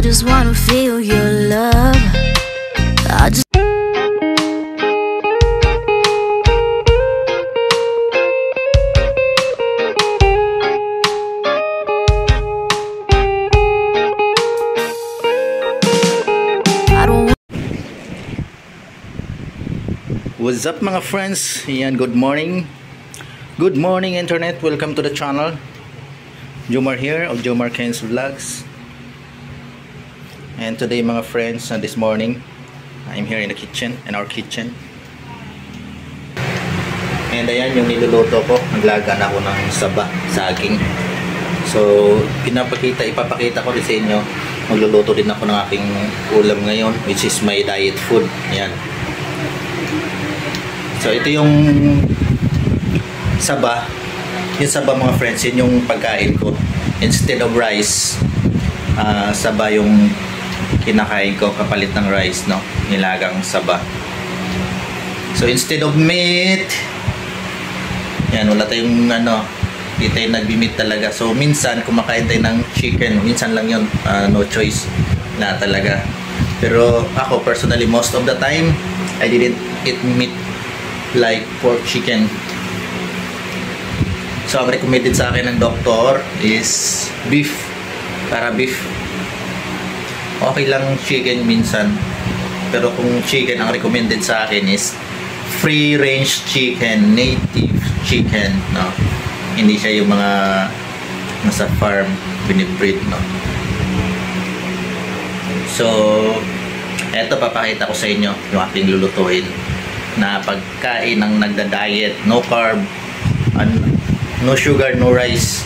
just wanna feel your love. I just What's up mga friends? Yan, good morning. Good morning internet. Welcome to the channel. Jomar here of Jomar Ken's Vlogs. And today mga friends, this morning I'm here in the kitchen, in our kitchen. And ayan yung niluluto ko. Naglaga na ako ng saba, saging. So ipapakita ko rin sa inyo. Magluluto din ako ng aking ulam ngayon, which is my diet food. Ayan. So ito yung saba. Yung saba mga friends, yun yung pagkain ko. Instead of rice, saba yung kinakain ko kapalit ng rice, no? Nilagang saba. So instead of meat, yan, wala tayong hindi tayo nagbi-meat talaga. So minsan kumakain tayo ng chicken, minsan lang yun, no choice na talaga. Pero ako personally, most of the time I didn't eat meat like pork, chicken. So ang recommended sa akin ng doktor is beef. Para beef. Okay lang chicken minsan, pero kung chicken, ang recommended sa akin is free range chicken, native chicken, no? Hindi siya yung mga nasa farm binibreed, no? So eto, papakita ko sa inyo yung aking lulutuin na pagkain ng nagda-diet, no carb, no sugar, no rice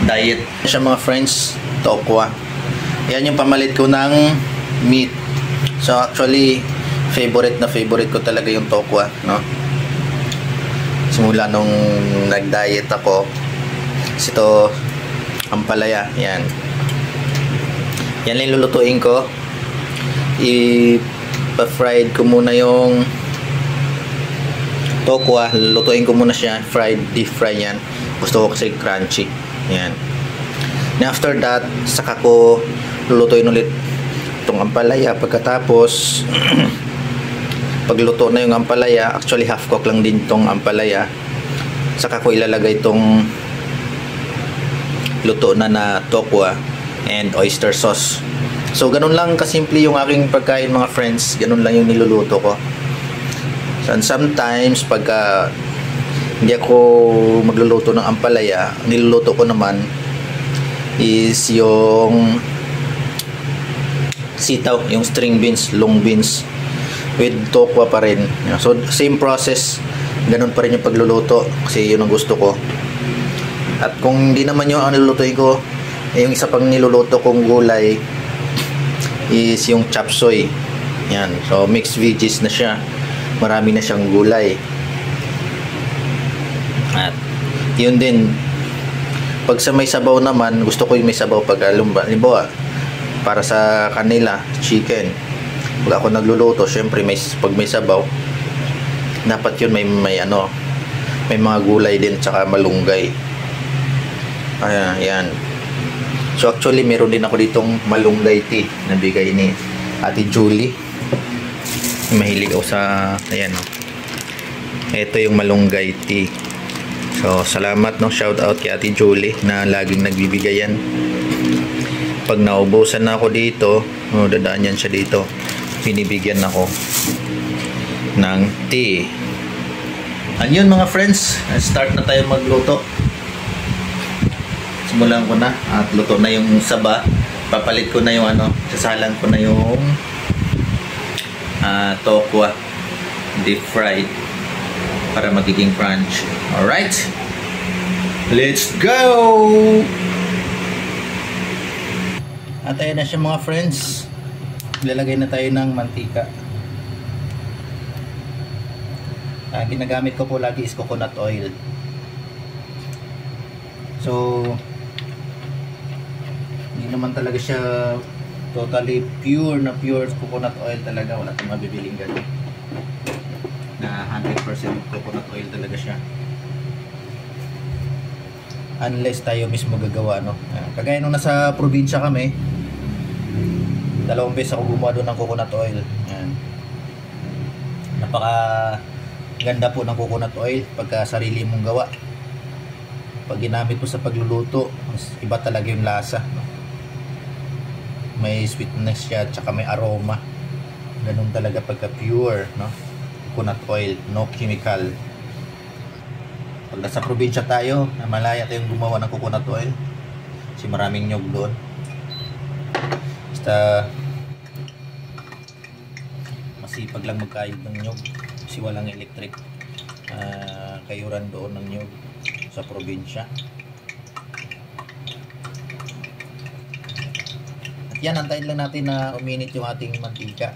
diet. Siya mga friends, tokwa. Yan yung pamalit ko ng meat. So actually, favorite ko talaga yung tokwa, no? Simula nung nag-diet ako. Ito, ampalaya, yan. Yan lang lulutuin ko. Pa-fried ko muna yung tokwa, lutuin ko muna siya, deep fry yan. Gusto ko kasi crunchy. Yan. And after that, saka ko lulutuin ulit itong ampalaya. Pagkatapos pagluto na yung ampalaya, actually half cook lang din itong ampalaya, saka ko ilalagay itong luto na tokwa and oyster sauce. So ganun lang kasimple yung aking pagkain mga friends. Ganun lang yung niluluto ko. So, sometimes pagka hindi ako magluluto ng ampalaya, niluluto ko naman is yung sitaw, yung string beans, long beans with tokwa pa rin. So same process, ganun pa rin yung pagluluto kasi yun ang gusto ko. At kung hindi naman yung nilulutuin ko, yung isa pang niluluto kong gulay is yung chop suey. Yan. So mixed veggies na siya. Marami na siyang gulay. At yun din, pag sa may sabaw naman, gusto ko yung may sabaw pag halimbawa para sa kanila chicken. Pag ako nagluluto, syempre pag may sabaw, dapat yun may mga gulay din tsaka malunggay. Ayan, yan. So actually meron din ako ditong malunggay tea na bigay ni Ate Julie. Mahilig ako sa ayan, no. Ito yung malunggay tea. So salamat, no, shout out kay Ate Julie na laging nagbibigay yan. Pag naubusan na ako dito, dadaan yan siya dito. Binibigyan ako ng tea. Ayun mga friends, start na tayo magluto. Simulan ko na at luto na yung saba. Papalit ko na yung sasalan ko na yung tokwa deep fried para magiging crunch. Alright, let's go! At ayan na siya mga friends. Lalagay na tayo ng mantika. Ginagamit ko po lagi is coconut oil. So hindi naman talaga siya totally pure coconut oil talaga. Wala tayong mabibiling ganun na 100% coconut oil talaga siya, unless tayo mismo gagawa, no? Kagaya nung nasa probinsya kami, Dalawang beses ako gumawa doon ng coconut oil. Yan. Napaka ganda po ng coconut oil pagka sarili mong gawa. Pag ginamit mo sa pagluluto, iba talaga yung lasa. May sweetness siya, tsaka may aroma. Ganun talaga pagka pure, no? Coconut oil, no chemical. Pag nasa probinsya tayo, malaya tayong gumawa ng coconut oil. Kasi maraming nyog doon. Basta masipag lang magkayod ng nyog kasi walang electric kayuran doon ng nyog sa probinsya. At yan, antayin lang natin na uminit yung ating mantika.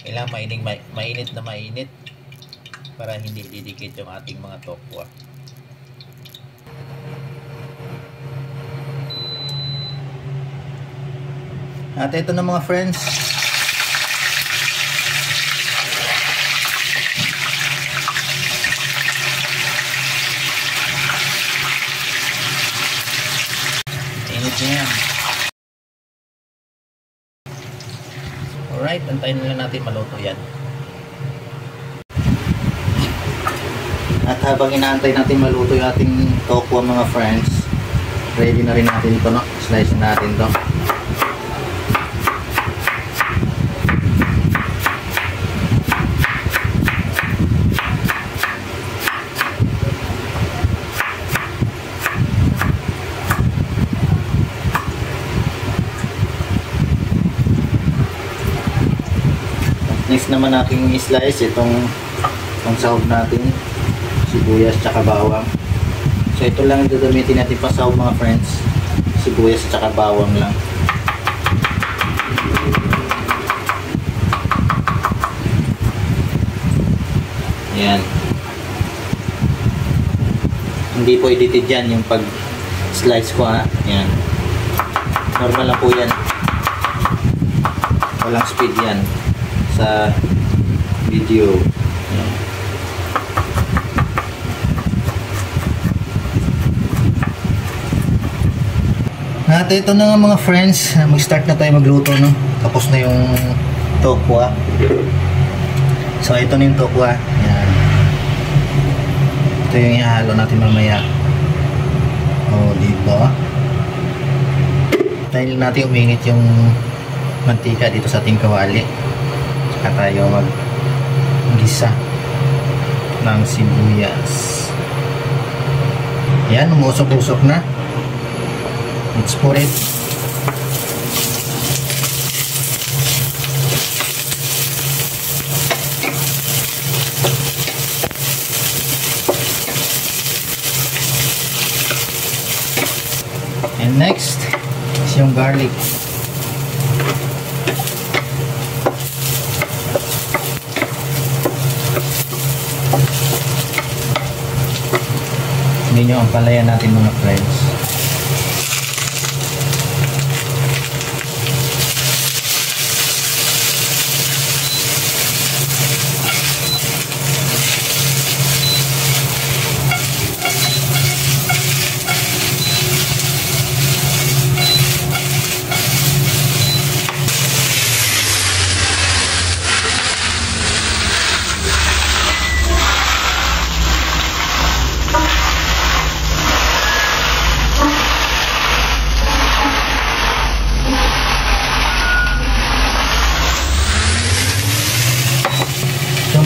Kailangan mainit na mainit para hindi didikit yung ating mga tokwa. At ito na mga friends, init na yan. Alright, antayin na lang natin maluto yan. At habang inaantay natin maluto yung ating tokwa mga friends, ready na rin natin ito, no? Slice natin ito. Next naman natin i-slice itong sahog natin, sibuyas tsaka bawang. So ito lang gagamitin natin pa sahog mga friends, sibuyas tsaka bawang lang. Yan. Hindi po edited yan yung pag slice ko, ha. Yan. Normal lang po yan. Walang speed yan sa video. Yan. At ito na nga mga friends, mag-start na tayo magluto, no? Tapos na yung tokwa. So ito na yung tokwa. Yan. Ito yung ihalo natin mamaya. Oh, diba? Dahil natin uminit yung mantika dito sa ating kawali. Saka tayo mag-gisa ng sibuyas. Yan, umusok-usok na. Let's put it. And next is yung garlic. Hindi nyo ang palayan natin mga friends.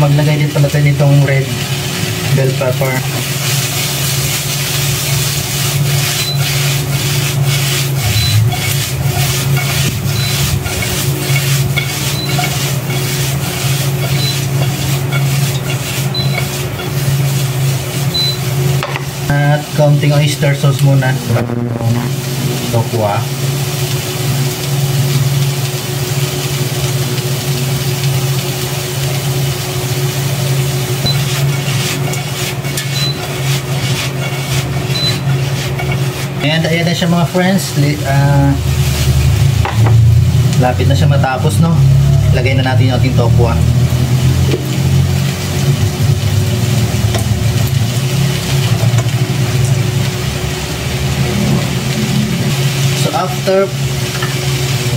Maglagay din pala tayo nitong red bell pepper. At kaunting oyster sauce muna. Tokwa. And ayan na siya mga friends. Lapit na siya matapos, no? Lagay na natin yung ating tokwa. So after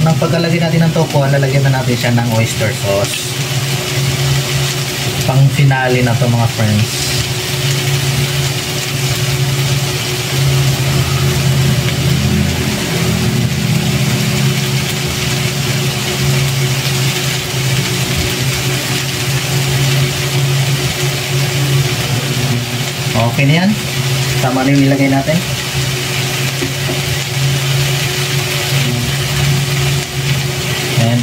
unang pagkalagay natin ng tofu, lalagyan na natin siya ng oyster sauce. Pang finale na to mga friends. Okay na yan. Tama na yung nilagay natin. And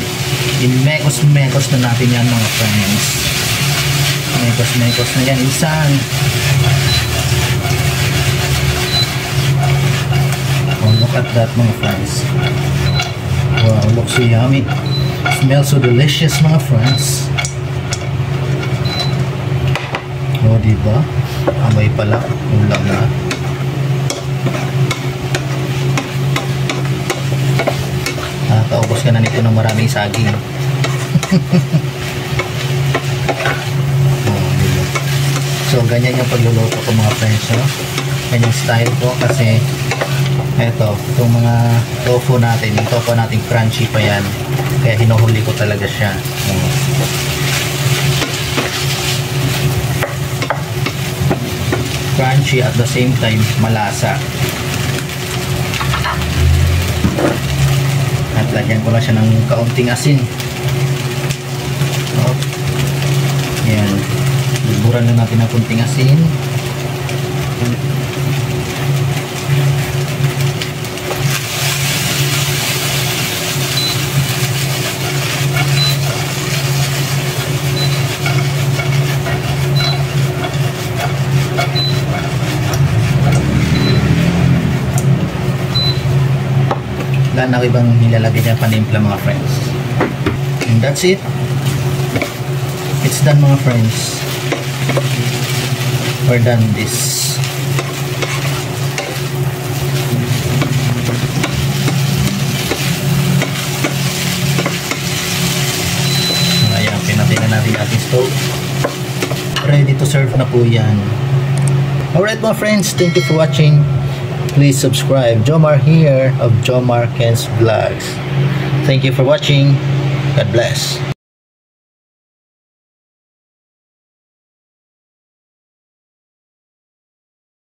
imekos-mekos na natin yan mga friends. Mekos-mekos na yan. Isan. Oh, look at that mga friends. Wow, looks so yummy. Smells so delicious mga friends. Oh, diba? Amoy pala. Ulam na. Kaubos ka na nito ng maraming saging. Oh, diba? So, ganyan yung pagluluto ko mga friends. No? Ganyan style ko kasi itong mga tofu natin, yung tofu natin crunchy pa yan. Kaya hinuhuli ko talaga siya. Crunchy at the same time malasa. At lagyan ko lang siya ng kaunting asin. Oh. Yan. Buburan lang natin ng kaunting asin. Wala na ibang nilalagay niya panimpla mga friends. And that's it. It's done mga friends. We're done this. Ayan, pinatay na natin ating stove. Ready to serve na po yan. Alright mga friends, thank you for watching. Please subscribe. Jomar here of Jomar Ken's Vlogs. Thank you for watching. God bless.